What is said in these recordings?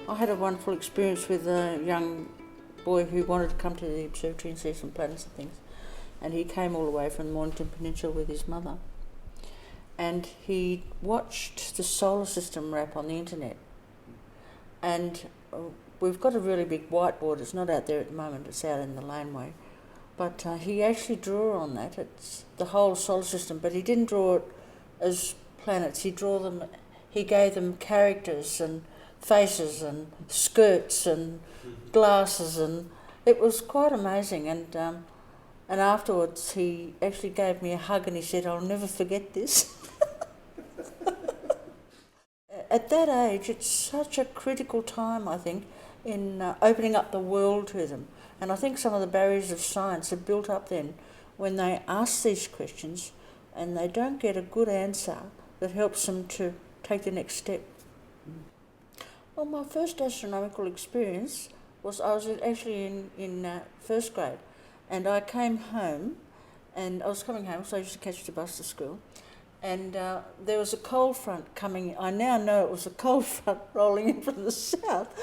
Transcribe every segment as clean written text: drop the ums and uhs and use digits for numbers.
I had a wonderful experience with a young boy who wanted to come to the observatory and see some planets and things. And he came all the way from the Mornington Peninsula with his mother. And he watched the solar system wrap on the internet. And we've got a really big whiteboard. It's not out there at the moment, it's out in the laneway. But he actually drew on that. It's the whole solar system, but he didn't draw it as planets. He gave them characters and faces and skirts and glasses, and it was quite amazing. And afterwards he actually gave me a hug and he said, "I'll never forget this." At that age, it's such a critical time, I think, in opening up the world to them. And I think some of the barriers of science are built up then when they ask these questions and they don't get a good answer that helps them to take the next step. Well, my first astronomical experience was I was actually in first grade, and I came home, and I was coming home, so I used to catch the bus to school, and there was a cold front coming. I now know it was a cold front rolling in from the south.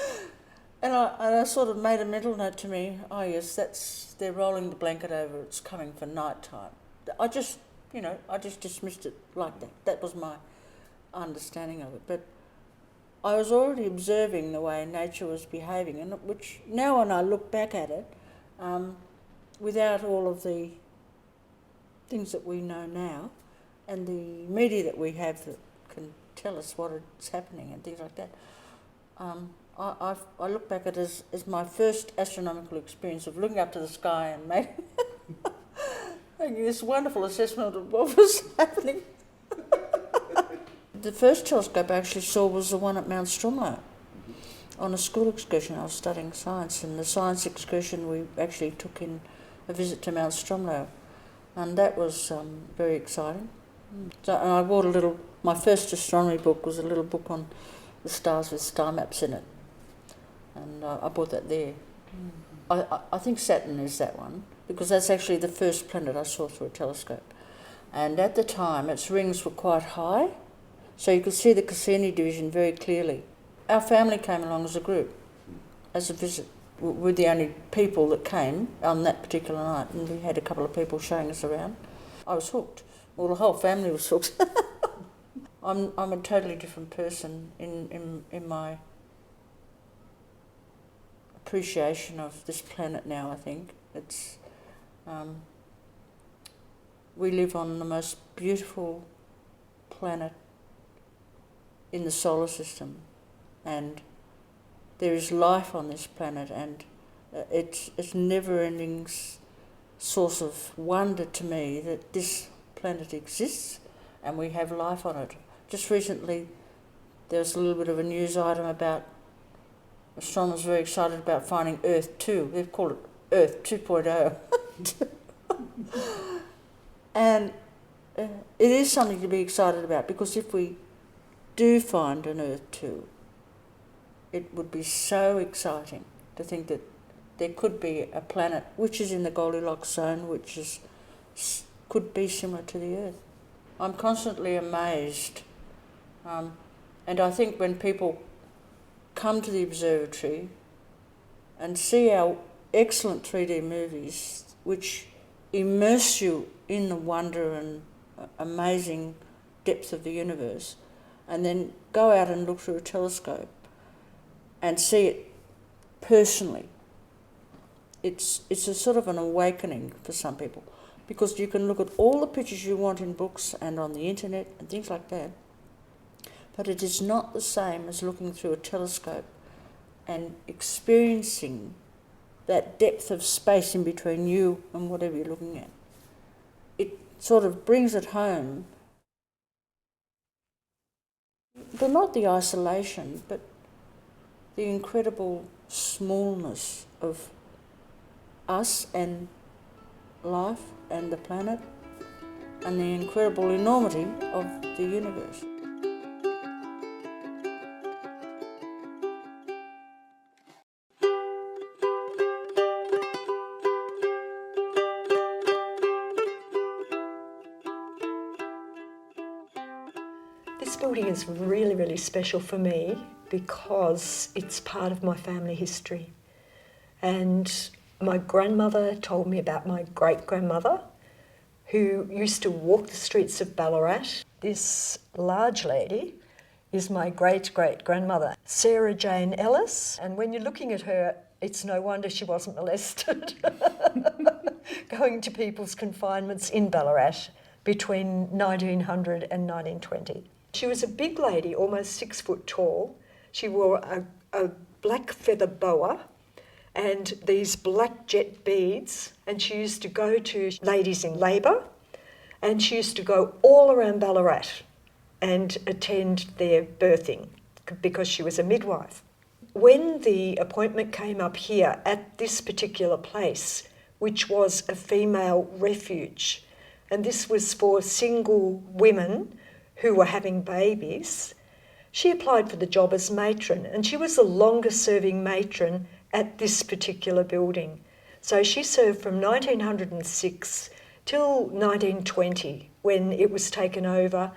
And I sort of made a mental note to me, oh yes, they're rolling the blanket over, it's coming for night time. I just dismissed it like that. That was my understanding of it. But I was already observing the way nature was behaving, and which now when I look back at it, without all of the things that we know now, and the media that we have that can tell us what is happening and things like that, I look back at it as my first astronomical experience of looking up to the sky and making this wonderful assessment of what was happening. The first telescope I actually saw was the one at Mount Stromlo. On a school excursion, I was studying science, and the science excursion we actually took in a visit to Mount Stromlo, and that was very exciting. So, and I bought my first astronomy book was a little book on the stars with star maps in it. And I bought that there. I think Saturn is that one, because that's actually the first planet I saw through a telescope. And at the time, its rings were quite high, so you could see the Cassini division very clearly. Our family came along as a group, as a visit. We're the only people that came on that particular night, and we had a couple of people showing us around. I was hooked. Well, the whole family was hooked. I'm a totally different person in my appreciation of this planet now, I think. It's we live on the most beautiful planet in the solar system, and there is life on this planet, and it's never-ending source of wonder to me that this planet exists and we have life on it. Just recently there was a little bit of a news item about astronomers very excited about finding Earth 2. They've called it Earth 2.0. And it is something to be excited about, because if we do find an Earth 2, it would be so exciting to think that there could be a planet which is in the Goldilocks zone, which could be similar to the Earth. I'm constantly amazed, and I think when people come to the observatory and see our excellent 3D movies, which immerse you in the wonder and amazing depth of the universe, and then go out and look through a telescope and see it personally, it's a sort of an awakening for some people, because you can look at all the pictures you want in books and on the internet and things like that, but it is not the same as looking through a telescope and experiencing that depth of space in between you and whatever you're looking at. It sort of brings it home, but not the isolation, but the incredible smallness of us and life and the planet, and the incredible enormity of the universe. This building is really, really special for me because it's part of my family history. And my grandmother told me about my great-grandmother who used to walk the streets of Ballarat. This large lady is my great-great-grandmother, Sarah Jane Ellis. And when you're looking at her, it's no wonder she wasn't molested. Going to people's confinements in Ballarat between 1900 and 1920. She was a big lady, almost 6 foot tall. She wore a black feather boa and these black jet beads, and she used to go to ladies in labour, and she used to go all around Ballarat and attend their birthing because she was a midwife. When the appointment came up here at this particular place, which was a female refuge, and this was for single women who were having babies, she applied for the job as matron, and she was the longest serving matron at this particular building. So she served from 1906 till 1920, when it was taken over,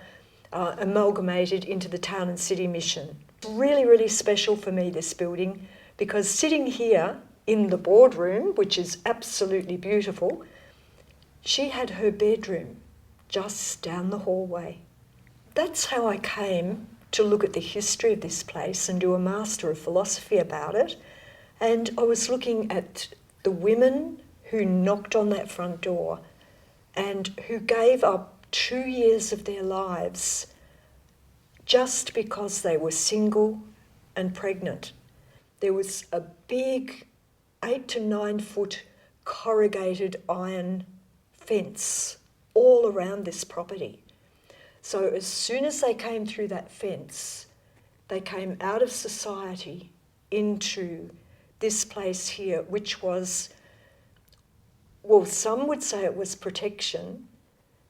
amalgamated into the Town and City Mission. Really, really special for me, this building, because sitting here in the boardroom, which is absolutely beautiful, she had her bedroom just down the hallway. That's how I came to look at the history of this place and do a Master of Philosophy about it. And I was looking at the women who knocked on that front door and who gave up 2 years of their lives just because they were single and pregnant. There was a big 8 to 9 foot corrugated iron fence all around this property. So as soon as they came through that fence, they came out of society into this place here, which was, well, some would say it was protection,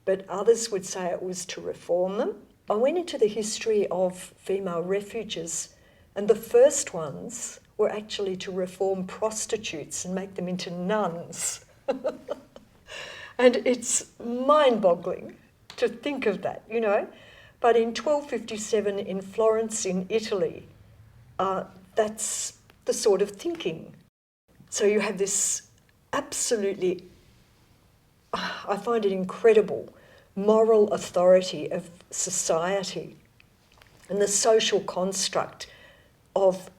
but others would say it was to reform them. I went into the history of female refuges, and the first ones were actually to reform prostitutes and make them into nuns. And it's mind-boggling to think of that, you know. But in 1257 in Florence in Italy, that's the sort of thinking. So you have this absolutely, I find it incredible, moral authority of society and the social construct of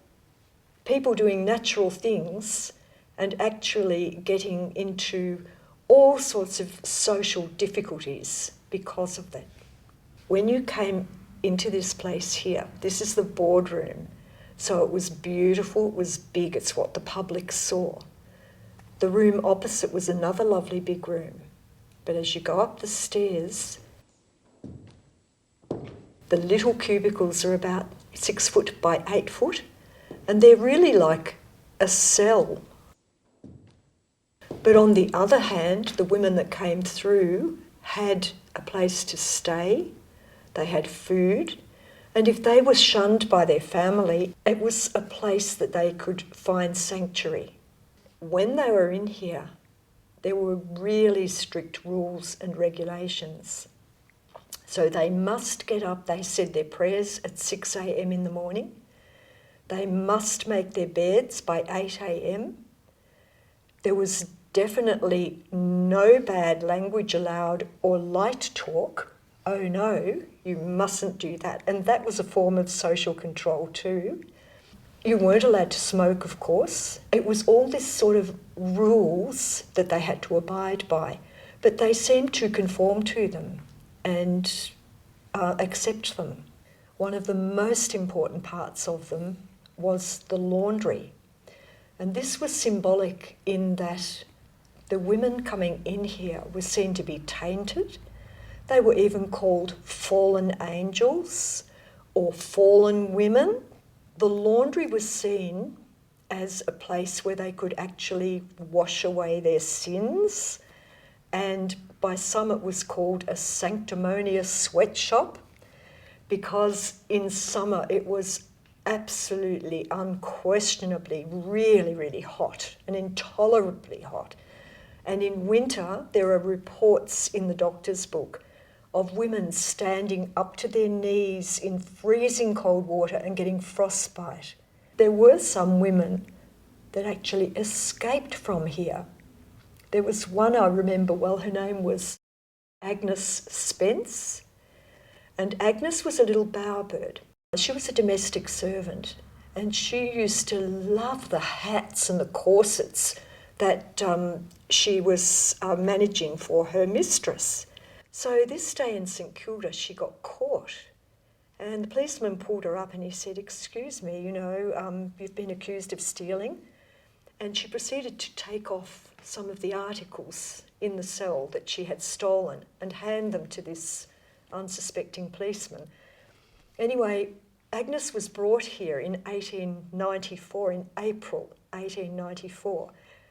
people doing natural things and actually getting into all sorts of social difficulties because of that. When you came into this place here, this is the boardroom. So it was beautiful, it was big, it's what the public saw. The room opposite was another lovely big room. But as you go up the stairs, the little cubicles are about 6 foot by 8 foot, and they're really like a cell. But on the other hand, the women that came through had a place to stay, they had food, and if they were shunned by their family, it was a place that they could find sanctuary. When they were in here, there were really strict rules and regulations. So they must get up, they said their prayers at 6 a.m. in the morning. They must make their beds by 8 a.m. There was definitely no bad language allowed or light talk. Oh no, you mustn't do that. And that was a form of social control too. You weren't allowed to smoke, of course. It was all this sort of rules that they had to abide by, but they seemed to conform to them and accept them. One of the most important parts of them was the laundry. And this was symbolic in that the women coming in here were seen to be tainted. They were even called fallen angels or fallen women. The laundry was seen as a place where they could actually wash away their sins, and by some it was called a sanctimonious sweatshop, because in summer it was absolutely, unquestionably, really, really hot and intolerably hot. And in winter, there are reports in the doctor's book of women standing up to their knees in freezing cold water and getting frostbite. There were some women that actually escaped from here. There was one I remember well, her name was Agnes Spence, and Agnes was a little bowerbird. She was a domestic servant, and she used to love the hats and the corsets that she was managing for her mistress. So this day in St Kilda, she got caught, and the policeman pulled her up and he said, "Excuse me, you've been accused of stealing." And she proceeded to take off some of the articles in the cell that she had stolen and hand them to this unsuspecting policeman. Anyway, Agnes was brought here in 1894, in April 1894,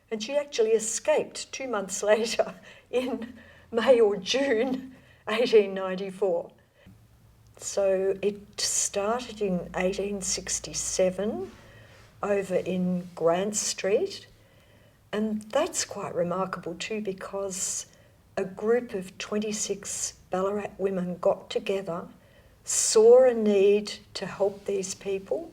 and she actually escaped 2 months later in May or June 1894. So it started in 1867 over in Grant Street, and that's quite remarkable too, because a group of 26 Ballarat women got together, saw a need to help these people,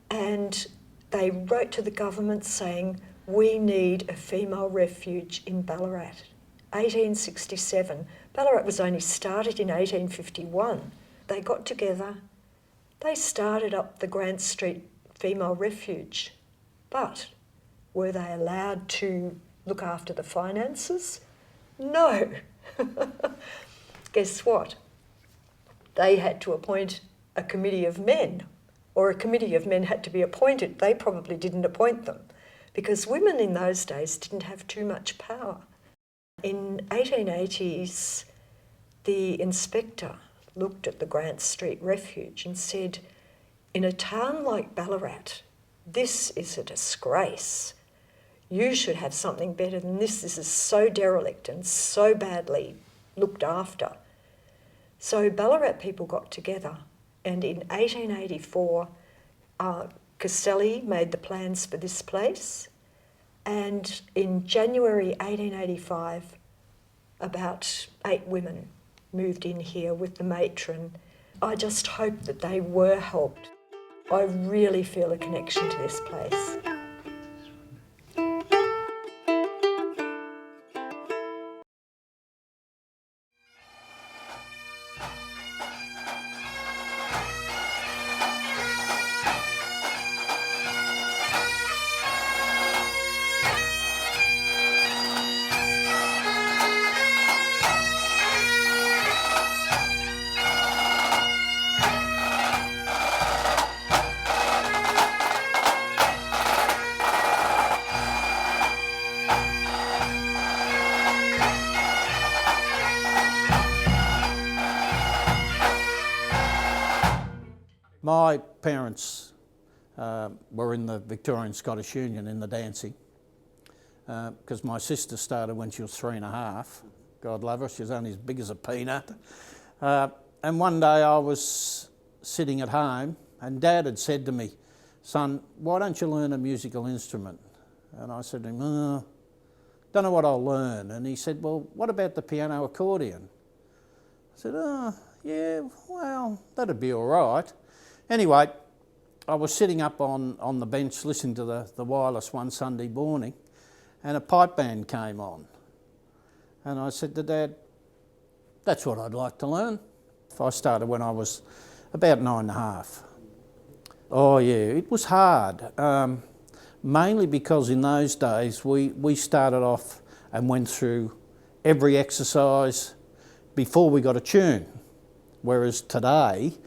and they wrote to the government saying, "We need a female refuge in Ballarat." 1867. Ballarat was only started in 1851. They got together, they started up the Grant Street Female Refuge, but were they allowed to look after the finances? No. Guess what? They had to appoint a committee of men, or a committee of men had to be appointed. They probably didn't appoint them, because women in those days didn't have too much power. In 1880s, the inspector looked at the Grant Street Refuge and said, "In a town like Ballarat, this is a disgrace. You should have something better than this. This is so derelict and so badly looked after." So Ballarat people got together, and in 1884, Caselli made the plans for this place, and in January 1885, about 8 women moved in here with the matron. I just hope that they were helped. I really feel a connection to this place. My parents were in the Victorian Scottish Union in the dancing, because my sister started when she was 3.5. God love her, she was only as big as a peanut. And one day I was sitting at home and Dad had said to me, "Son, why don't you learn a musical instrument?" And I said to him, "Don't know what I'll learn." And he said, "Well, what about the piano accordion?" I said, "Oh, yeah, well, that'd be all right." Anyway, I was sitting up on the bench listening to the wireless one Sunday morning, and a pipe band came on. And I said to Dad, "That's what I'd like to learn." I started when I was about 9.5. Oh yeah, it was hard, mainly because in those days we started off and went through every exercise before we got a tune, whereas today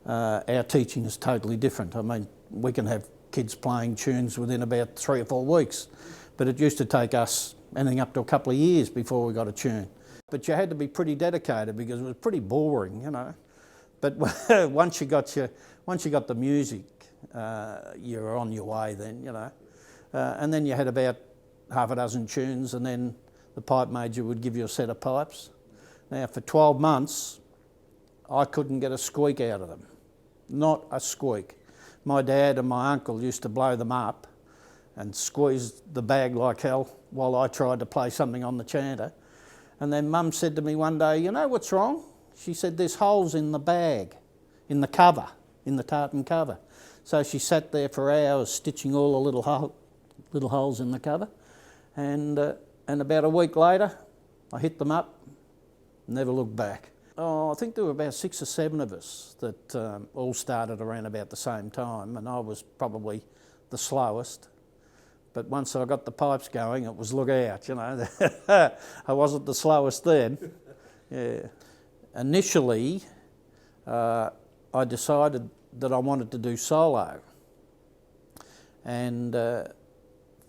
our teaching is totally different. I mean, we can have kids playing tunes within about 3 or 4 weeks, but it used to take us anything up to a couple of years before we got a tune. But you had to be pretty dedicated because it was pretty boring, you know. But once you got the music, you were on your way then, you know. And then you had about half a dozen tunes, and then the pipe major would give you a set of pipes. Now, for 12 months, I couldn't get a squeak out of them. Not a squeak. My dad and my uncle used to blow them up and squeeze the bag like hell while I tried to play something on the chanter. And then Mum said to me one day, you know what's wrong? She said, there's holes in the bag, in the cover, in the tartan cover. So she sat there for hours stitching all the little holes in the cover. And about a week later, I hit them up, never looked back. Oh, I think there were about 6 or 7 of us that all started around about the same time, and I was probably the slowest. But once I got the pipes going, it was look out, you know. I wasn't the slowest then. Yeah. Initially, I decided that I wanted to do solo. And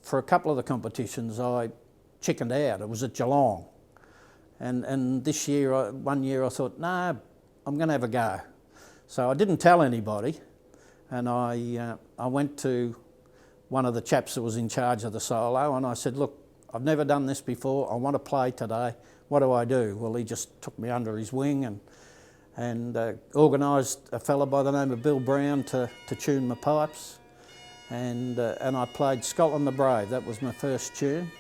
for a couple of the competitions, I chickened out. It was at Geelong. And this year, one year I thought, no, I'm going to have a go. So I didn't tell anybody, and I went to one of the chaps that was in charge of the solo, and I said, look, I've never done this before, I want to play today, what do I do? Well, he just took me under his wing and organised a fella by the name of Bill Brown to tune my pipes, and I played Scotland the Brave. That was my first tune,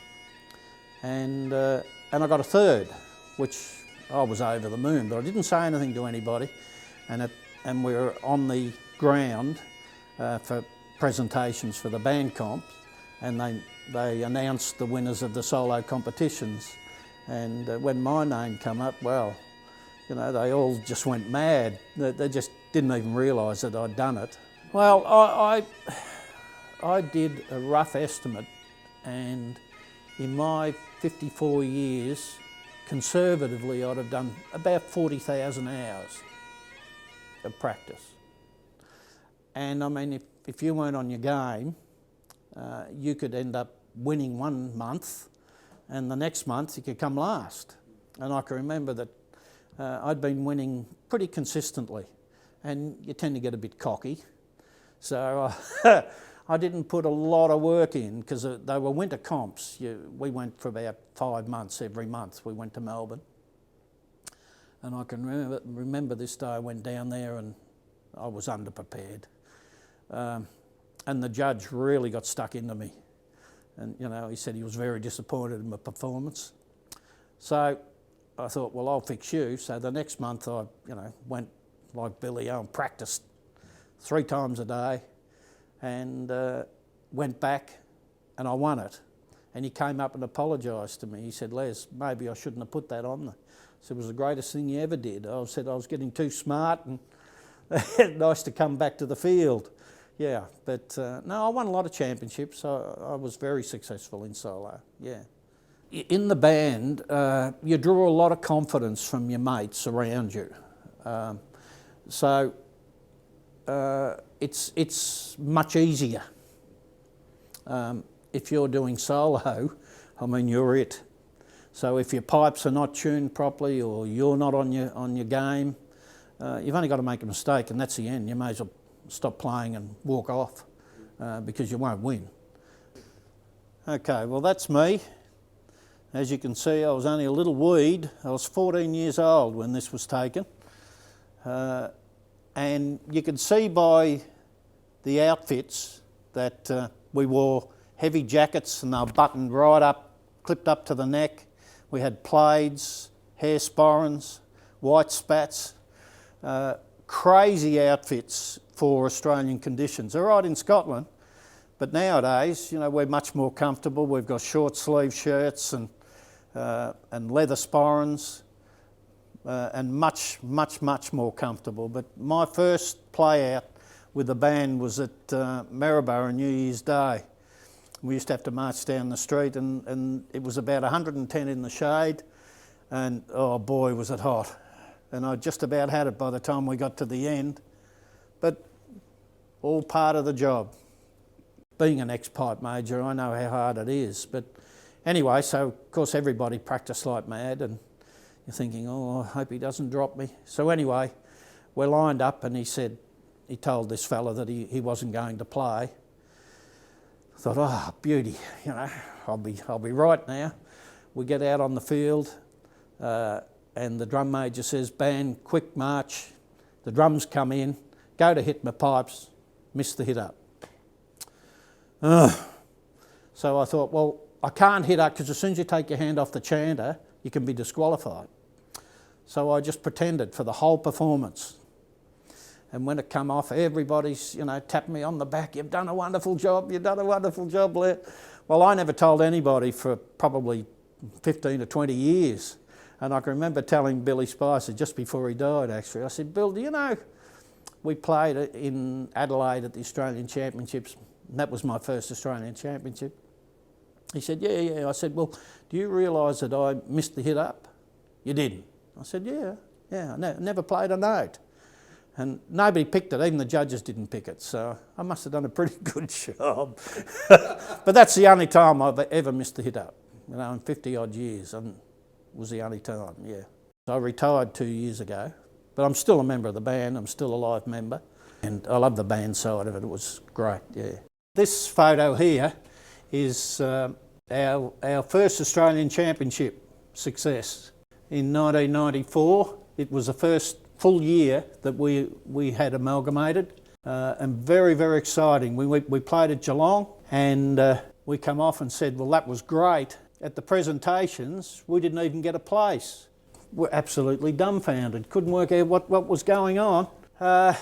and I got a third, which I was over the moon, but I didn't say anything to anybody, and we were on the ground for presentations for the band comp, and they announced the winners of the solo competitions, and when my name came up, well, you know, they all just went mad. They just didn't even realise that I'd done it. Well, I did a rough estimate, and in my 54 years, conservatively, I'd have done about 40,000 hours of practice. And I mean, if you weren't on your game, you could end up winning one month, and the next month you could come last. And I can remember that I'd been winning pretty consistently, and you tend to get a bit cocky. So I didn't put a lot of work in, because they were winter comps. We went for about 5 months, every month we went to Melbourne. And I can remember this day I went down there and I was underprepared. And the judge really got stuck into me. And, you know, he said he was very disappointed in my performance. So I thought, well, I'll fix you. So the next month I, you know, went like Billy and practiced 3 times a day, and went back and I won it. And he came up and apologised to me. He said, Les, maybe I shouldn't have put that on there. I said, it was the greatest thing you ever did. I said I was getting too smart, and nice to come back to the field. Yeah, but no, I won a lot of championships. I was very successful in solo, yeah. In the band, you draw a lot of confidence from your mates around you. So it's much easier. If you're doing solo, I mean, you're it. So if your pipes are not tuned properly, or you're not on your game, you've only got to make a mistake, and that's the end. You may as well stop playing and walk off, because you won't win. Okay, well, that's me. As you can see, I was only a little weed. I was 14 years old when this was taken. And you can see by the outfits that we wore heavy jackets, and they were buttoned right up, clipped up to the neck. We had plaids, hair sporrans, white spats, crazy outfits for Australian conditions. They're right in Scotland, but nowadays, you know, we're much more comfortable. We've got short sleeve shirts and leather sporrans, and much more comfortable. But my first play out with the band was at Maryborough New Year's Day. We used to have to march down the street, and it was about 110 in the shade, and oh boy was it hot. And I just about had it by the time we got to the end, but all part of the job. Being an ex-pipe major, I know how hard it is. But anyway, so of course everybody practiced like mad, and you're thinking, oh, I hope he doesn't drop me. So anyway, we're lined up, and he told this fella that he wasn't going to play. I thought, oh, beauty, you know, I'll be right now. We get out on the field, and the drum major says, band, quick march. The drums come in, go to hit my pipes, miss the hit up. So I thought, well, I can't hit up, because as soon as you take your hand off the chanter, you can be disqualified. So I just pretended for the whole performance. And when it come off, everybody's, tapping me on the back. You've done a wonderful job. You've done a wonderful job, Blair. Well, I never told anybody for probably 15 or 20 years. And I can remember telling Billy Spicer just before he died, actually. I said, Bill, do you know, we played in Adelaide at the Australian Championships. And that was my first Australian Championship. He said, yeah. I said, well, do you realise that I missed the hit up? You didn't. I said, yeah, I never played a note. And nobody picked it, even the judges didn't pick it, so I must have done a pretty good job. But that's the only time I've ever missed the hit up, in 50 odd years, and it was the only time, yeah. So I retired 2 years ago, but I'm still a member of the band, I'm still a live member, and I love the band side of it, it was great, yeah. This photo here is our first Australian Championship success. In 1994, it was the first full year that we had amalgamated, and very, very exciting. We played at Geelong, and we come off and said, well, that was great. At the presentations, we didn't even get a place. We're absolutely dumbfounded, couldn't work out what was going on.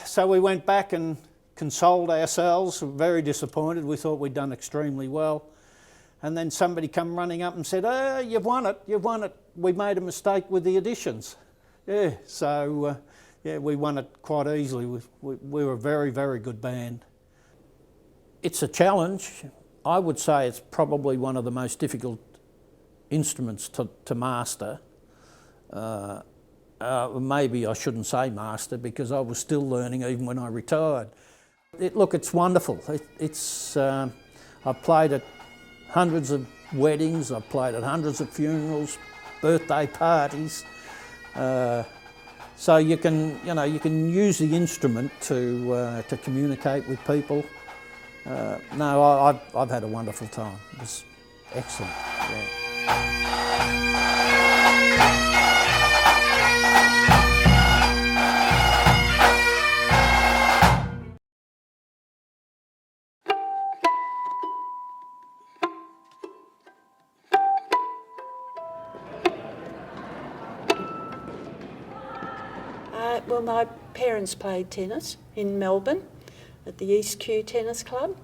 So we went back and consoled ourselves, very disappointed. We thought we'd done extremely well. And then somebody come running up and said, oh, you've won it. We made a mistake with the additions. Yeah, so we won it quite easily. We were a very, very good band. It's a challenge. I would say it's probably one of the most difficult instruments to master. Maybe I shouldn't say master because I was still learning even when I retired. Look, it's wonderful. I've played at hundreds of weddings, I've played at hundreds of funerals, birthday parties. So you can use the instrument to communicate with people. No, I've had a wonderful time. It was excellent. Yeah. Well, my parents played tennis in Melbourne at the East Kew Tennis Club,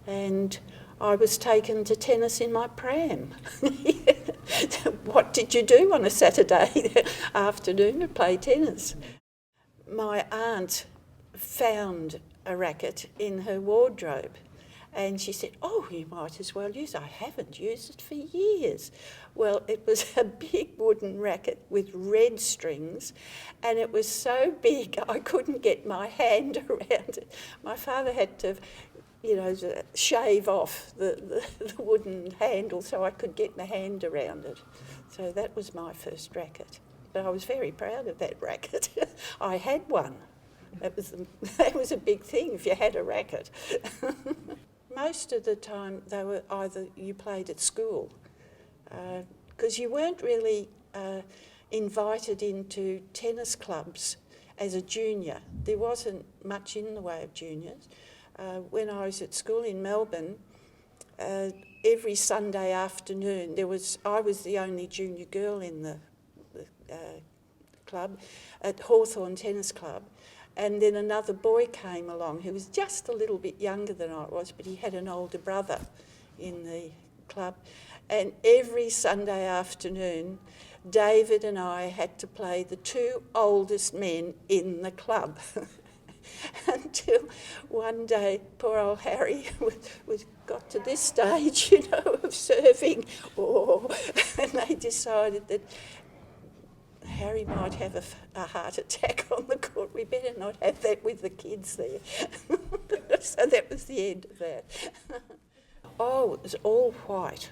and I was taken to tennis in my pram. What did you do on a Saturday afternoon to play tennis? My aunt found a racket in her wardrobe, and she said, oh, you might as well use it. I haven't used it for years. Well, it was a big wooden racket with red strings, and it was so big I couldn't get my hand around it. My father had to, shave off the wooden handle so I could get my hand around it. So that was my first racket. But I was very proud of that racket. I had one. That was a big thing if you had a racket. Most of the time they were either you played at school, because you weren't really invited into tennis clubs as a junior. There wasn't much in the way of juniors. When I was at school in Melbourne, every Sunday afternoon I was the only junior girl in the club at Hawthorn Tennis Club. And then another boy came along who was just a little bit younger than I was, but he had an older brother in the club. And every Sunday afternoon, David and I had to play the two oldest men in the club. Until one day, poor old Harry got to this stage, of serving. And they decided that Harry might have a heart attack on the court. We better not have that with the kids there. So that was the end of that. Oh, it was all white.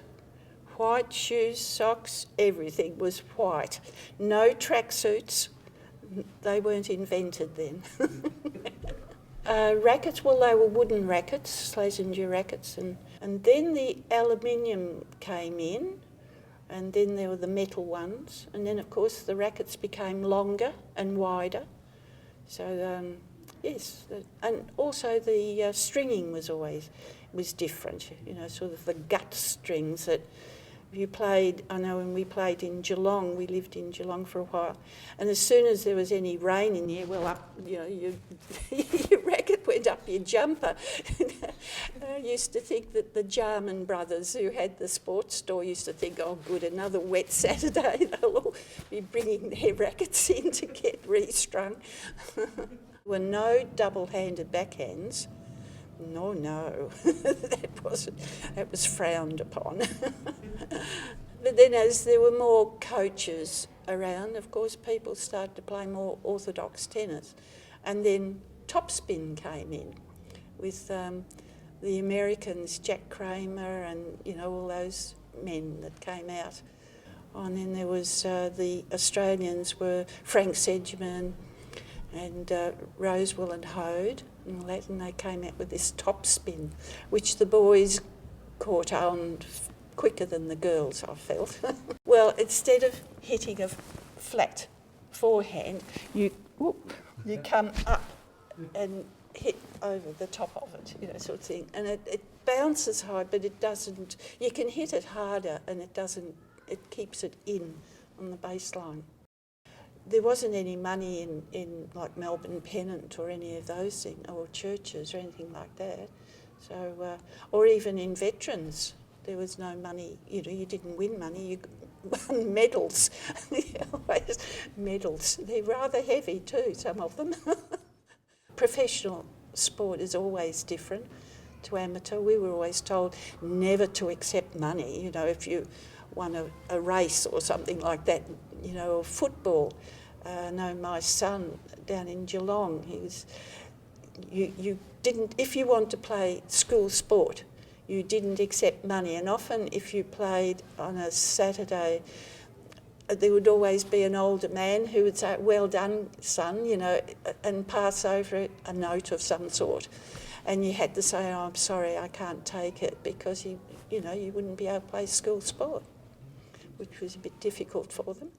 White shoes, socks, everything was white. No tracksuits. They weren't invented then. Rackets, well, they were wooden rackets, Slazenger rackets. And then the aluminium came in. And then there were the metal ones, and then of course the rackets became longer and wider. So yes, and also the stringing was different. Sort of the gut strings that You played, I know when we played in Geelong, we lived in Geelong for a while, and as soon as there was any rain in here, well, up, you know, your racket went up your jumper. I used to think that the Jarman brothers who had the sports store used to think, oh good, another wet Saturday, they'll all be bringing their rackets in to get restrung. There were no double-handed backhands. No, that was frowned upon. But then as there were more coaches around, of course, people started to play more orthodox tennis. And then topspin came in with the Americans, Jack Kramer and, you know, all those men that came out. And then there was the Australians were Frank Sedgman and Rosewell and Hode and all that, and they came out with this topspin, which the boys caught on quicker than the girls, I felt. Well, instead of hitting a flat forehand, you come up and hit over the top of it, you know, sort of thing. And it bounces hard, but it doesn't, you can hit it harder and it keeps it in on the baseline. There wasn't any money in like Melbourne Pennant or any of those things, or churches or anything like that. So, or even in veterans, there was no money. You know, you didn't win money. You won medals. Always medals. They're rather heavy too, some of them. Professional sport is always different to amateur. We were always told never to accept money. You know, if you won a race or something like that, you know, or football. No, my son down in Geelong, you didn't, if you want to play school sport, you didn't accept money. And often if you played on a Saturday, there would always be an older man who would say, well done, son, you know, and pass over a note of some sort. And you had to say, oh, I'm sorry, I can't take it, because you wouldn't be able to play school sport, which was a bit difficult for them.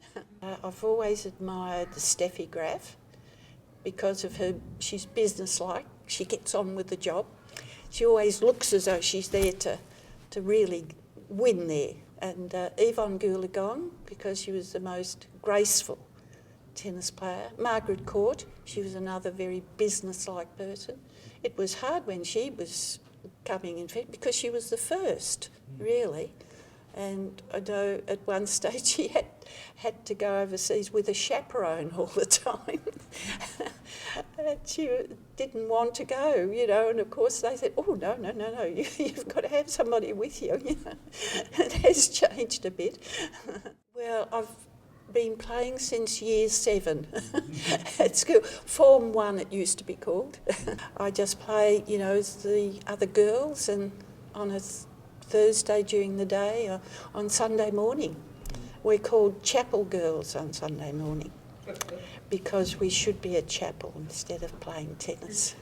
I've always admired the Steffi Graf because of her, she's businesslike, she gets on with the job. She always looks as though she's there to really win there. And Yvonne Goolagong, because she was the most graceful tennis player. Margaret Court, she was another very businesslike person. It was hard when she was coming in, because she was the first, really. And I know at one stage she had to go overseas with a chaperone all the time. And she didn't want to go, you know, and of course they said, oh, no, you've got to have somebody with you, you know. It has changed a bit. Well, I've been playing since year 7 at school. Form 1 it used to be called. I just play, you know, as the other girls, and on a Thursday during the day or on Sunday morning. We're called chapel girls on Sunday morning because we should be at chapel instead of playing tennis.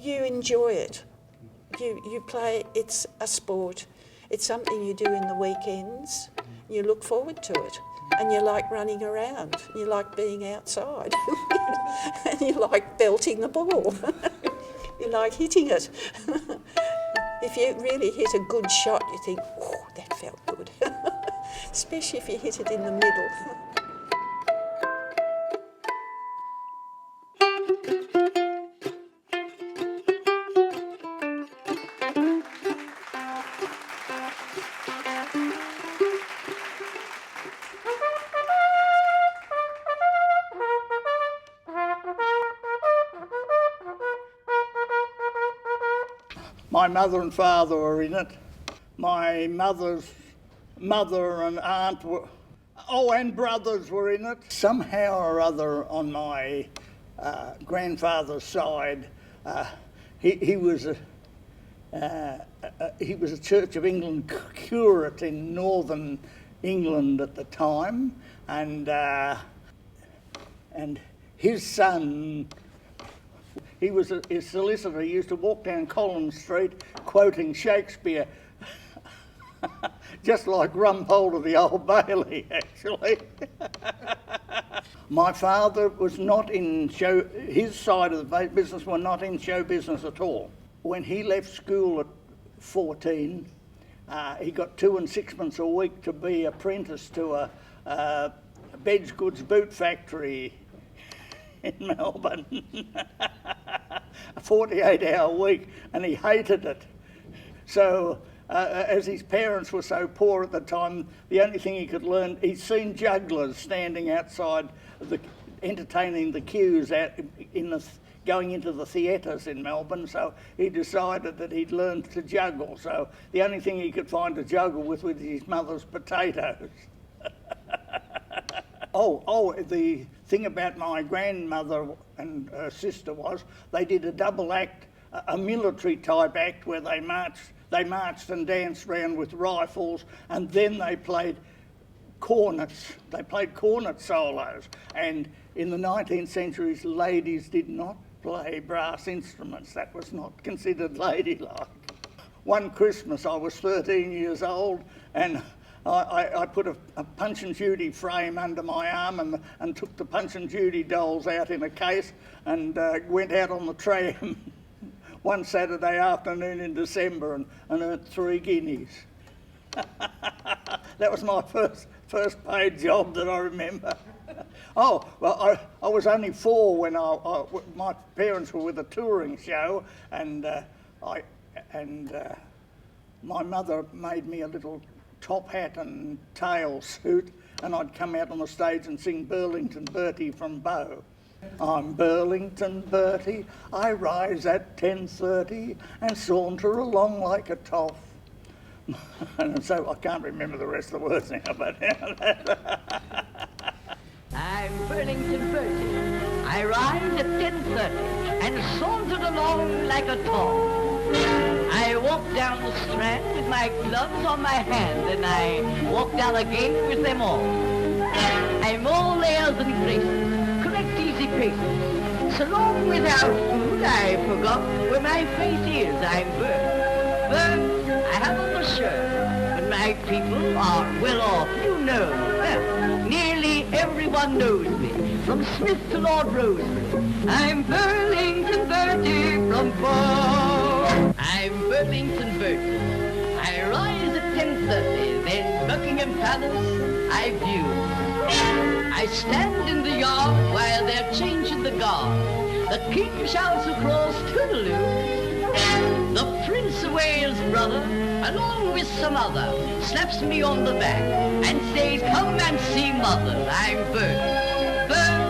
You enjoy it. You play, it's a sport. It's something you do in the weekends. You look forward to it. And you like running around. You like being outside. And you like belting the ball. You like hitting it. If you really hit a good shot, you think, oh, that felt good. Especially if you hit it in the middle. My mother and father were in it. My mother's mother and aunt were, and brothers were in it. Somehow or other on my grandfather's side, he was a Church of England curate in northern England at the time, and his son, he was his solicitor. He used to walk down Collins Street quoting Shakespeare, just like Rumpole of the Old Bailey, actually. My father was not in show, his side of the business were not in show business at all. When he left school at 14, he got 2 and 6pence a week to be apprentice to a beds goods boot factory in Melbourne. A 48-hour week, and he hated it. So as his parents were so poor at the time, the only thing he could learn, he'd seen jugglers standing outside entertaining the queues out going into the theatres in Melbourne, so he decided that he'd learn to juggle. So the only thing he could find to juggle with was his mother's potatoes. The thing about my grandmother and her sister was they did a double act, a military type act where they marched and danced around with rifles, and then they played cornets. They played cornet solos. And in the 19th century, ladies did not play brass instruments. That was not considered ladylike. One Christmas, I was 13 years old, and I put a Punch and Judy frame under my arm and took the Punch and Judy dolls out in a case and went out on the tram one Saturday afternoon in December and earned 3 guineas. That was my first paid job that I remember. I was only 4 when my parents were with a touring show, and my mother made me a little top hat and tail suit, and I'd come out on the stage and sing Burlington Bertie from Bow. I'm Burlington Bertie, I rise at 10:30 and saunter along like a toff. And so I can't remember the rest of the words now, but I'm Burlington Bertie. I rise at 10:30 and saunter along like a top. I walk down the Strand with my gloves on my hand, and I walk down again with them all. I'm all airs and graces, correct easy paces. So long without food, I forgot where my face is. I'm Bert. Bert, I have on the shirt, but my people are well off, you know. Well, nearly everyone knows me, from Smith to Lord Rosebery. I'm Burlington Bertie from Bow. I'm Burlington Bertie. I rise at 10:30, then Buckingham Palace I view. I stand in the yard while they're changing the guard. The king shouts across Toodaloo. The Prince of Wales' brother, along with some other, slaps me on the back and says, come and see mother. I'm Bert. Bert,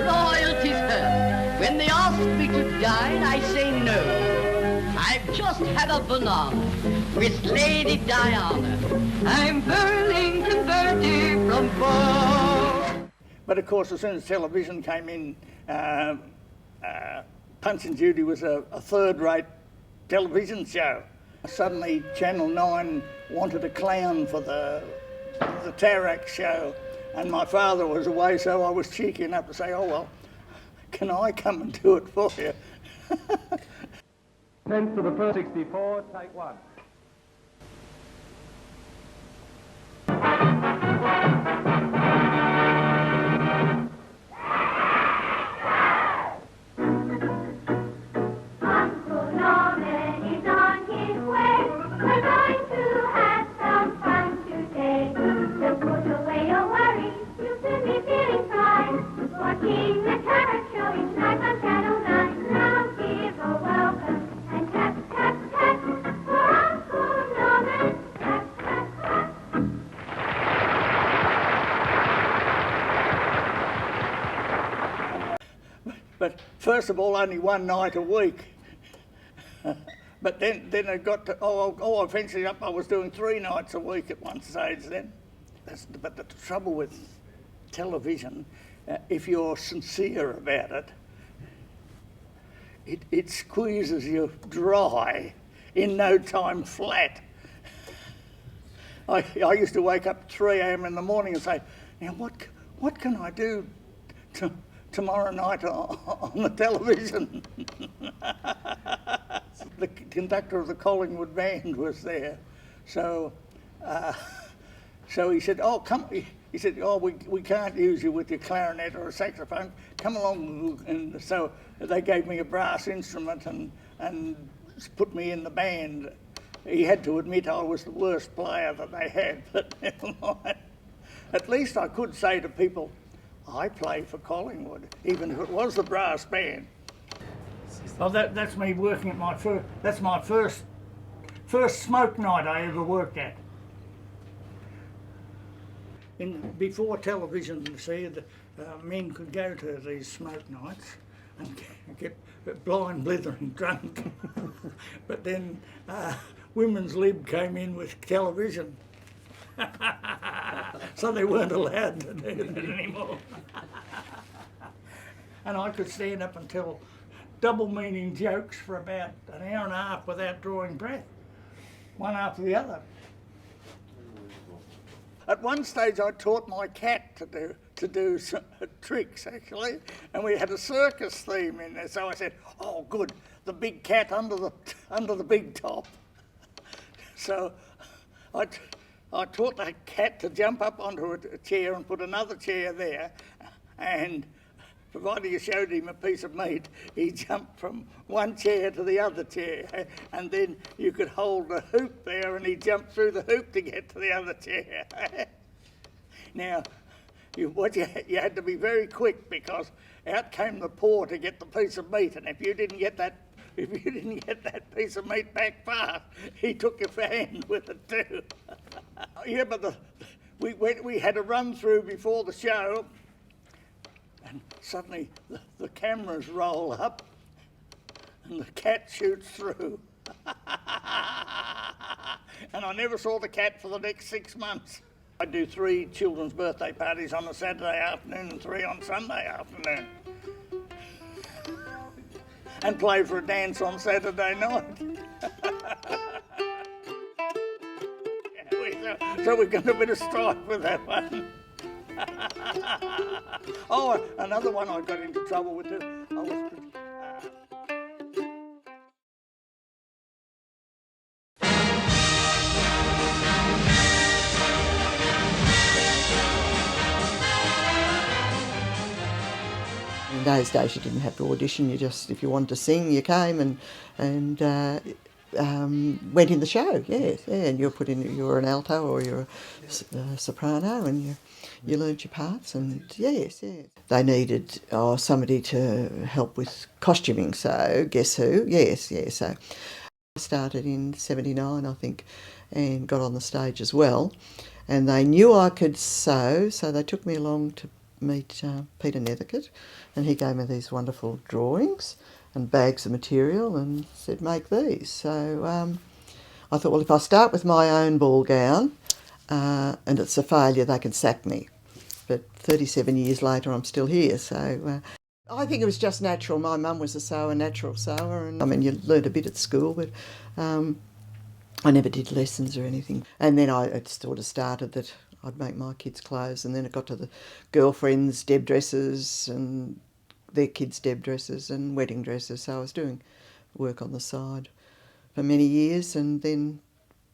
royalty's hurt. When they ask me to dine, I say no. I've just had a banana with Lady Diana. I'm Burlington Bertie from Bow. But of course, as soon as television came in, Punch and Judy was a third-rate television show. Suddenly, Channel 9 wanted a clown for the Tarak show, and my father was away, so I was cheeky enough to say, oh, well, can I come and do it for you? 10 to the first 64, take 1. But first of all, only one night a week. But then it got to, eventually I was doing 3 nights a week at one stage then. But the trouble with television, if you're sincere about it squeezes you dry in no time flat. I used to wake up at 3 a.m. in the morning and say, now what can I do tomorrow night on the television? The conductor of the Collingwood Band was there, so he said, "Oh, come." He said, "Oh, we can't use you with your clarinet or a saxophone. Come along." And so they gave me a brass instrument and put me in the band. He had to admit I was the worst player that they had, but never mind. At least I could say to people, I play for Collingwood, even if it was the brass band. Well, that's me working at that's my first smoke night I ever worked at. Before television, you see, men could go to these smoke nights and get blind, blithering drunk. But then Women's Lib came in with television. So they weren't allowed to do that anymore. And I could stand up and tell double meaning jokes for about an hour and a half without drawing breath, one after the other. At one stage I taught my cat to do some tricks actually, and we had a circus theme in there, so I said, oh good, the big cat under the big top. So I taught that cat to jump up onto a chair and put another chair there, and provided you showed him a piece of meat, he jumped from one chair to the other chair, and then you could hold the hoop there and he jumped through the hoop to get to the other chair. Now, you had to be very quick, because out came the paw to get the piece of meat, and if you didn't get that piece of meat back fast, he took your hand with it too. Yeah, but we had a run through before the show, and suddenly the cameras roll up and the cat shoots through. And I never saw the cat for the next 6 months. I do 3 children's birthday parties on a Saturday afternoon and 3 on Sunday afternoon. And play for a dance on Saturday night. So we've got a bit of strife with that one. Oh, another one I got into trouble with too. In those days you didn't have to audition, you just, if you wanted to sing, you came and went in the show, yes, yeah, and you were an alto or you're a soprano, and you learnt your parts, and yes. They needed somebody to help with costuming, so guess who? Yes, so I started in 79, I think, and got on the stage as well, and they knew I could sew, so they took me along to meet Peter Nethercote, and he gave me these wonderful drawings and bags of material and said, make these. So I thought, well, if I start with my own ball gown and it's a failure, they can sack me. But 37 years later, I'm still here. So I think it was just natural. My mum was a sewer, natural sewer. And I mean, you learnt a bit at school, but I never did lessons or anything. And then it sort of started that I'd make my kids' clothes, and then it got to the girlfriends' deb dresses and their kids' deb dresses and wedding dresses. So I was doing work on the side for many years, and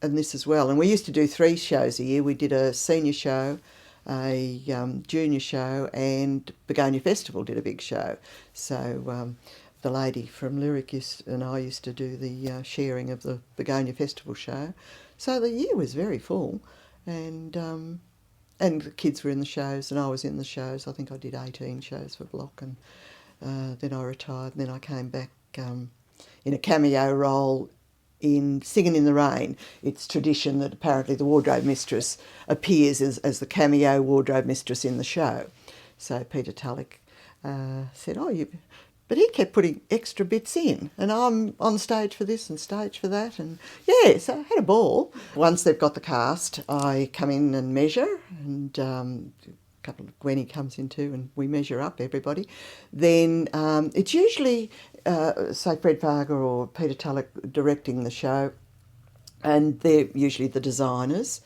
this as well. And we used to do 3 shows a year. We did a senior show, a junior show, and Begonia Festival did a big show. So the lady from Lyric and I used to do the sharing of the Begonia Festival show. So the year was very full. And the kids were in the shows and I was in the shows. I think I did 18 shows for Block, and then I retired, and then I came back in a cameo role in Singing in the Rain. It's tradition that apparently the wardrobe mistress appears as the cameo wardrobe mistress in the show. So Peter Tulloch said, but he kept putting extra bits in, and I'm on stage for this and stage for that, and yeah, so I had a ball. Once they've got the cast, I come in and measure, and a couple of Gwenny comes in too, and we measure up everybody. Then it's usually, say, Fred Varga or Peter Tulloch directing the show, and they're usually the designers,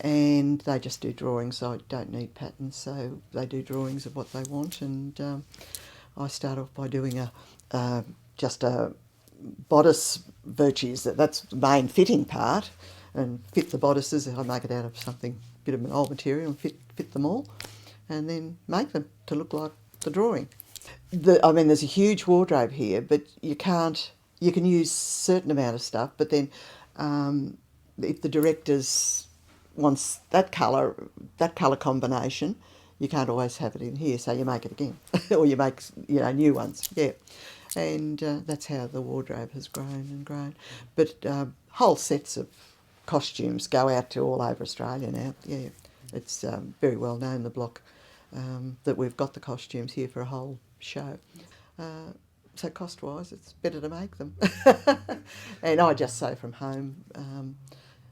and they just do drawings. I don't need patterns, so they do drawings of what they want, and I start off by doing just a bodice virtues. That's the main fitting part, and fit the bodices. I make it out of something, bit of an old material, and fit them all, and then make them to look like the drawing. There's a huge wardrobe here, but you can use a certain amount of stuff, but then If the directors wants that colour combination, you can't always have it in here, so you make it again, or you make new ones. Yeah, and that's how the wardrobe has grown and grown. But whole sets of costumes go out to all over Australia now. Yeah, it's very well known, the block, that we've got the costumes here for a whole show. So cost-wise, it's better to make them. And I just sew from home,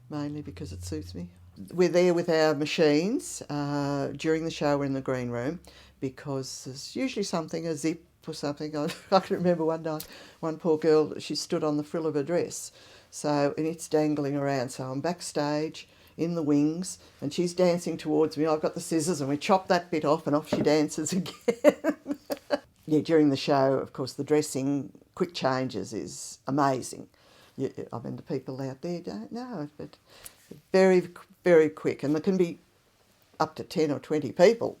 mainly because it suits me. We're there with our machines. During the show we're in the green room because there's usually something, a zip or something. I can remember one night, one poor girl, she stood on the frill of her dress, and it's dangling around. So I'm backstage in the wings and she's dancing towards me. I've got the scissors and we chop that bit off and off she dances again. Yeah, during the show, of course, the dressing, quick changes is amazing. I mean, the people out there don't know, but very, very quick. And there can be up to 10 or 20 people,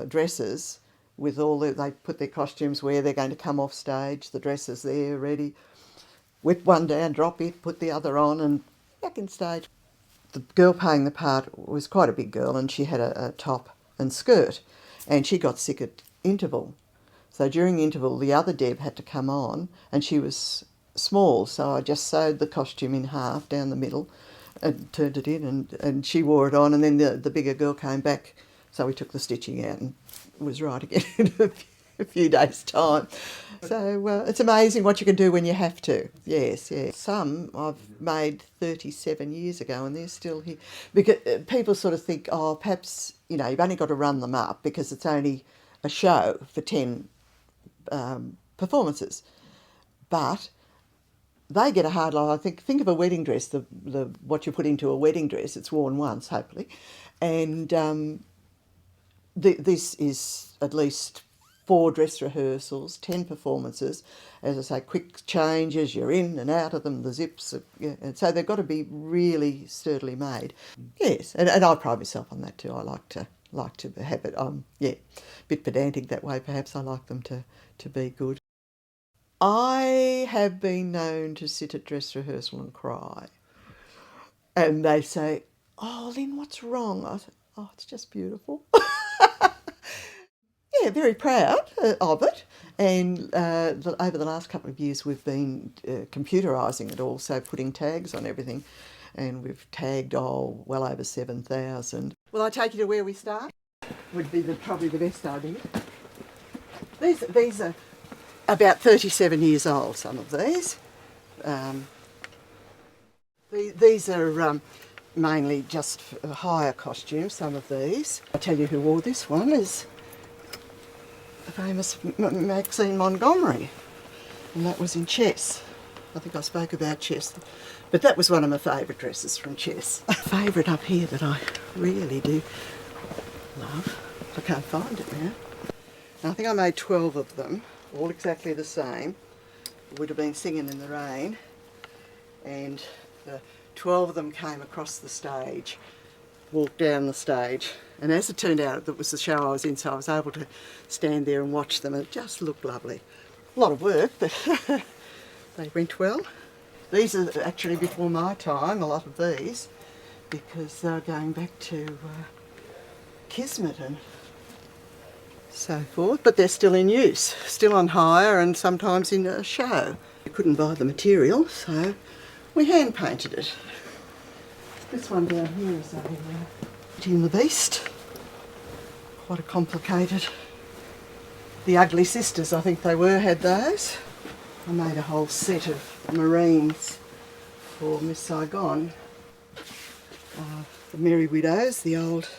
dresses, with they put their costumes where they're going to come off stage, the dresses there ready, whip one down, drop it, put the other on and back in stage. The girl playing the part was quite a big girl and she had a top and skirt and she got sick at interval. So during interval, the other Deb had to come on and she was small, so I just sewed the costume in half down the middle and turned it in and she wore it on, and then the bigger girl came back, so we took the stitching out and it was right again in a few days' time. So it's amazing what you can do when you have to. Yes, yes. Some I've made 37 years ago and they're still here. Because people sort of think, oh, perhaps, you've only got to run them up because it's only a show for 10 performances, but they get a hard life. Think of a wedding dress, the what you put into a wedding dress. It's worn once, hopefully, and this is at least 4 dress rehearsals, 10 performances. As I say, quick changes. You're in and out of them. The zips, and so they've got to be really sturdily made. Yes, and I pride myself on that too. I like to have it. A bit pedantic that way. Perhaps I like them to be good. I have been known to sit at dress rehearsal and cry. And they say, oh, Lynn, what's wrong? I say, oh, it's just beautiful. Yeah, very proud of it. And over the last couple of years, we've been computerising it all, so putting tags on everything. And we've tagged, well over 7,000. Will I take you to where we start? Would be probably the best idea. These are about 37 years old, some of these. These are mainly just hire costumes, some of these. I'll tell you who wore this one is the famous Maxine Montgomery, and that was in Chess. I think I spoke about Chess, but that was one of my favourite dresses from Chess. A favourite up here that I really do love. I can't find it now. I think I made 12 of them, all exactly the same. Would have been Singing in the Rain, and 12 of them came across the stage, walked down the stage, and as it turned out, that was the show I was in, so I was able to stand there and watch them, and it just looked lovely. A lot of work, but they went well. These are actually before my time, a lot of these, because they're going back to Kismet and so forth, but they're still in use, still on hire and sometimes in a show. We couldn't buy the material, so we hand painted it. This one down here is a Beauty and the Beast. Quite a complicated. The Ugly Sisters, I think they had those. I made a whole set of Marines for Miss Saigon. The Merry Widows, the old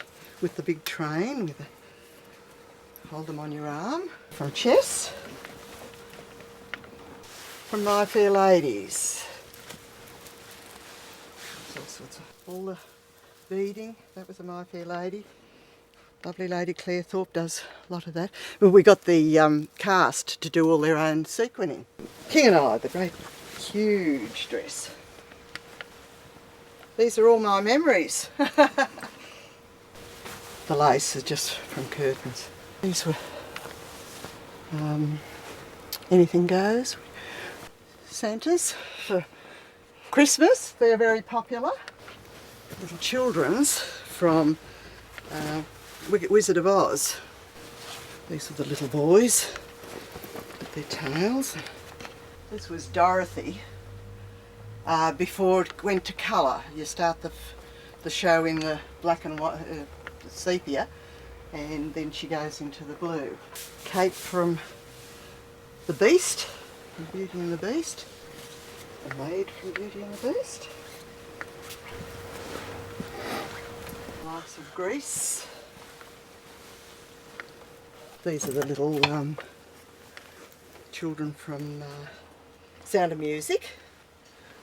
with the big train with a hold them on your arm. From Chess. From My Fair Ladies. All the beading, that was a My Fair Lady. Lovely lady Claire Thorpe does a lot of that. Well, we got the cast to do all their own sequining. King and I, the great huge dress. These are all my memories. The lace is just from curtains. These were Anything Goes. Santas for Christmas, they're very popular. Little children's from Wizard of Oz. These are the little boys with their tails. This was Dorothy before it went to colour. You start the show in the black and white, sepia, and then she goes into the blue. Kate from The Beast, from Beauty and the Beast. A maid from Beauty and the Beast. Lots of Grease. These are the little children from Sound of Music.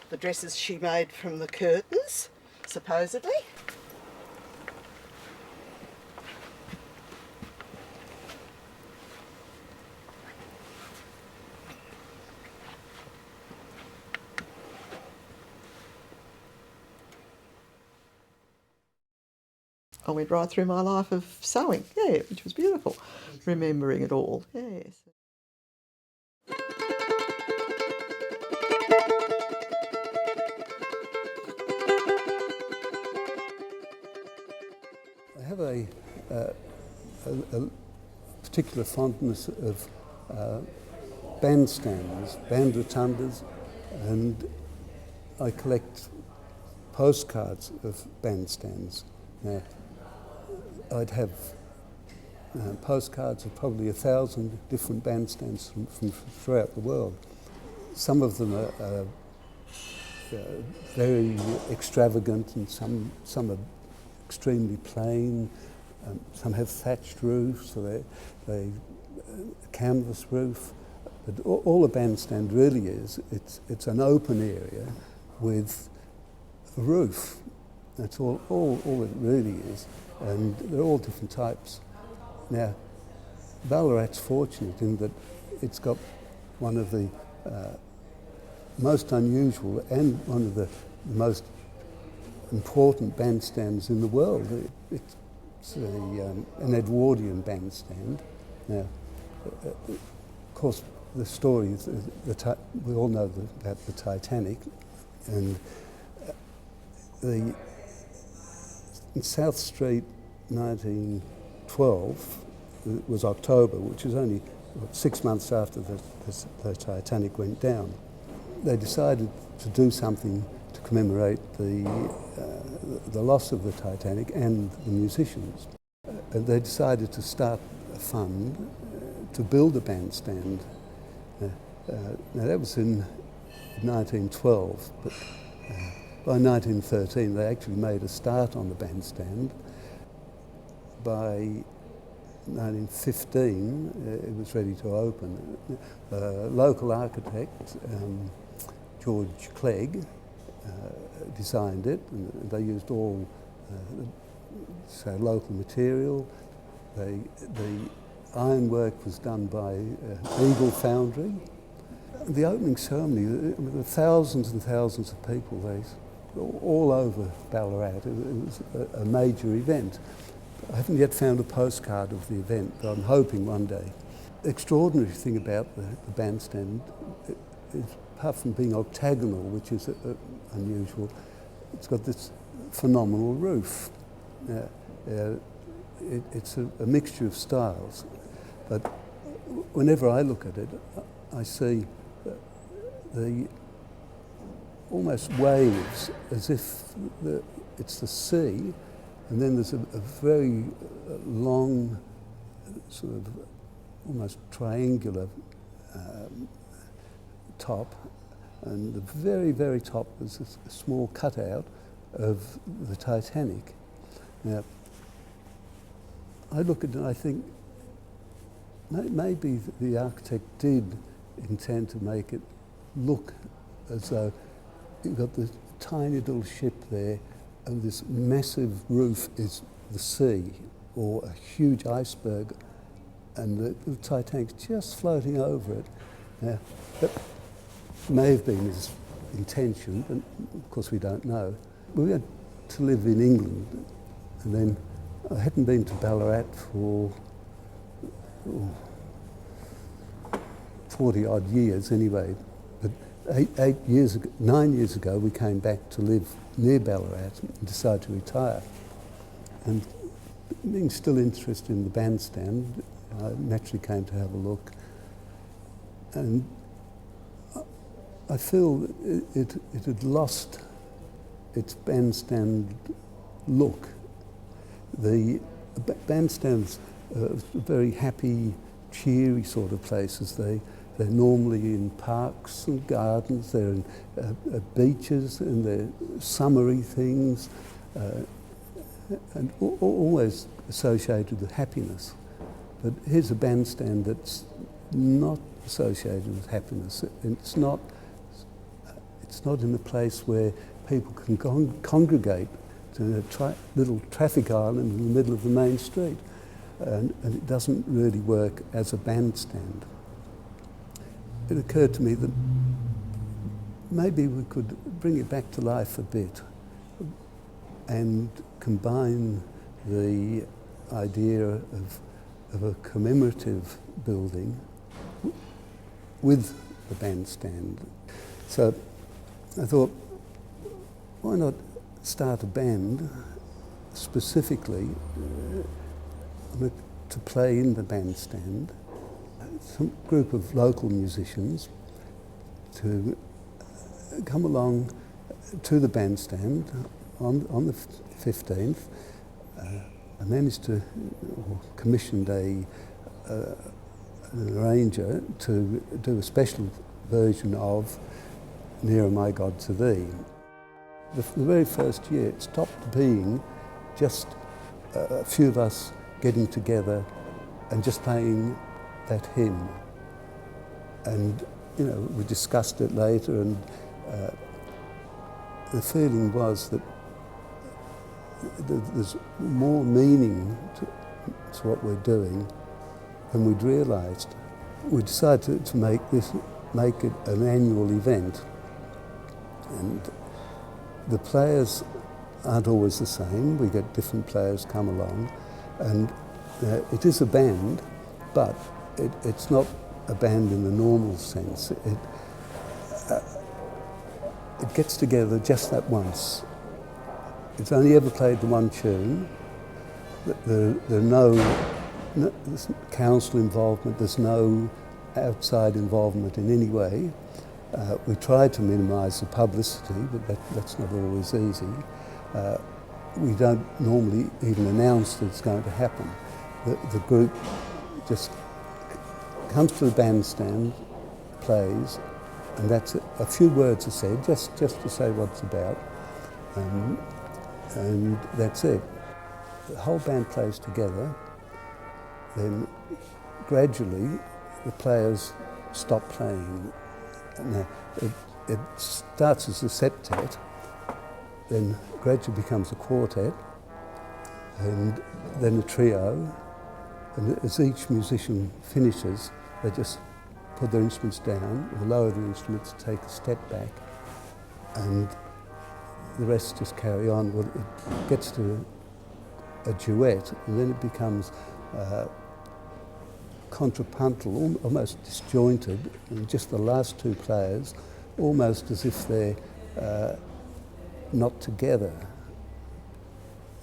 The dresses she made from the curtains, supposedly. I went right through my life of sewing, yeah, which was beautiful, remembering it all, yes. I have a particular fondness of bandstands, band rotundas, and I collect postcards of bandstands. Now, I'd have postcards of probably 1,000 different bandstands from throughout the world. Some of them are very extravagant, and some are extremely plain. Some have thatched roofs, or they canvas roof. But all a bandstand really is, it's an open area with a roof. That's all it really is, and they're all different types. Now, Ballarat's fortunate in that it's got one of the most unusual and one of the most important bandstands in the world. It's an Edwardian bandstand. Now, of course, the story is we all know about the Titanic, and in South Street, 1912, it was October, which is only 6 months after the Titanic went down. They decided to do something to commemorate the loss of the Titanic and the musicians. And they decided to start a fund to build a bandstand. Now that was in 1912, but by 1913 they actually made a start on the bandstand. By 1915 it was ready to open. Local architect, George Clegg, designed it, and they used all local material. The ironwork was done by Eagle Foundry. The opening ceremony, there were thousands and thousands of people all over Ballarat. It was a major event. I haven't yet found a postcard of the event, but I'm hoping one day. The extraordinary thing about the bandstand is, apart from being octagonal, which is unusual, it's got this phenomenal roof. It's a mixture of styles, but whenever I look at it, I see the almost waves, as if it's the sea, and then there's a very long, sort of almost triangular top, and the very, very top is a small cutout of the Titanic. Now, I look at it and I think maybe the architect did intend to make it look as though you've got this tiny little ship there and this massive roof is the sea or a huge iceberg, and the Titanic's just floating over it. Now, that may have been his intention, but of course we don't know. We went to live in England, and then I hadn't been to Ballarat for 40 odd years anyway, but 9 years ago, we came back to live near Ballarat and decided to retire. And being still interested in the bandstand, I naturally came to have a look. And I feel it had lost its bandstand look. The bandstands are very happy, cheery sort of places. They're normally in parks and gardens, they're in beaches, and they're summery things, and always associated with happiness. But here's a bandstand that's not associated with happiness. It's not in a place where people can congregate to a little traffic island in the middle of the main street. And it doesn't really work as a bandstand. It occurred to me that maybe we could bring it back to life a bit and combine the idea of a commemorative building with the bandstand. So I thought, why not start a band specifically to play in the bandstand, some group of local musicians to come along to the bandstand on the 15th. I managed to commission an arranger to do a special version of Nearer My God to Thee. The very first year it stopped being just a few of us getting together and just playing that hymn. And, you know, we discussed it later, and the feeling was that there's more meaning to what we're doing than we'd realised. We decided to make it an annual event. And the players aren't always the same. We get different players come along. And it is a band, but it's not a band in the normal sense. It gets together just that once. It's only ever played the one tune. There's council involvement, there's no outside involvement in any way. We try to minimise the publicity, but that's not always easy. We don't normally even announce that it's going to happen. The group just comes to the bandstand, plays, and that's it. A few words are said, just to say what it's about, and that's it. The whole band plays together, then gradually the players stop playing. Now, it starts as a septet, then gradually becomes a quartet, and then a trio, and as each musician finishes, they just put their instruments down, or lower their instruments, take a step back, and the rest just carry on. Well, it gets to a duet, and then it becomes contrapuntal, almost disjointed, and just the last two players, almost as if they're not together.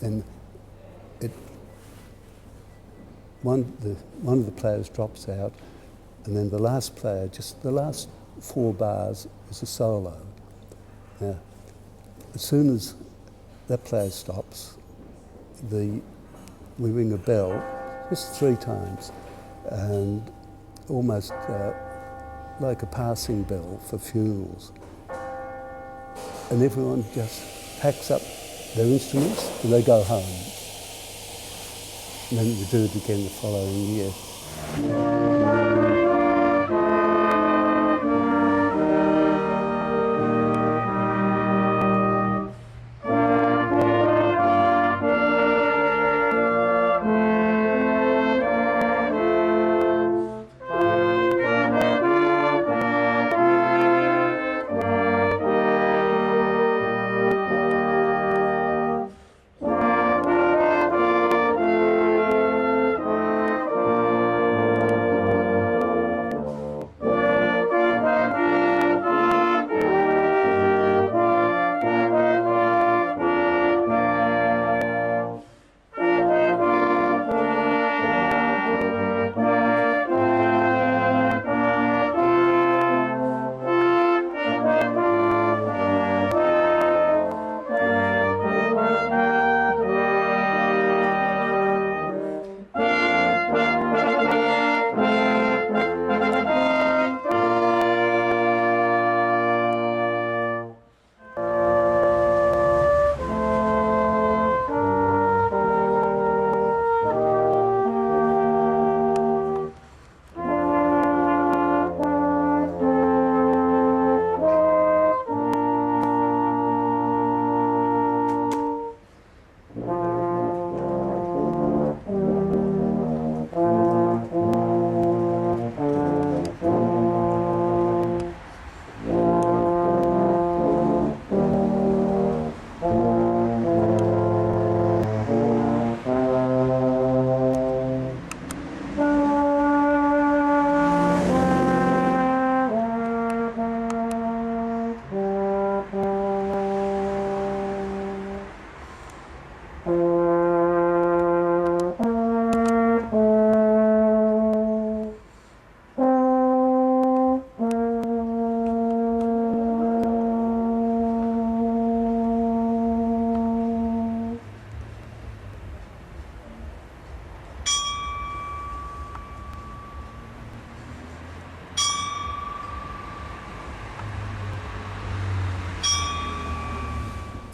And one of the players drops out, and then the last player, just the last 4 bars, is a solo. Now, as soon as that player stops, we ring a bell just 3 times, and almost like a passing bell for funerals. And everyone just packs up their instruments and they go home. And then we do it again the following year.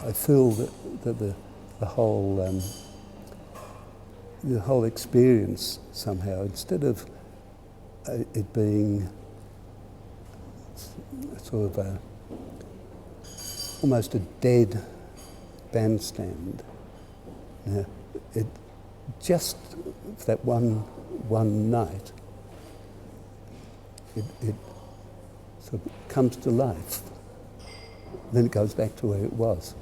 I feel that the whole experience somehow, instead of it being sort of almost a dead bandstand, it just that one night, it sort of comes to life. Then it goes back to where it was.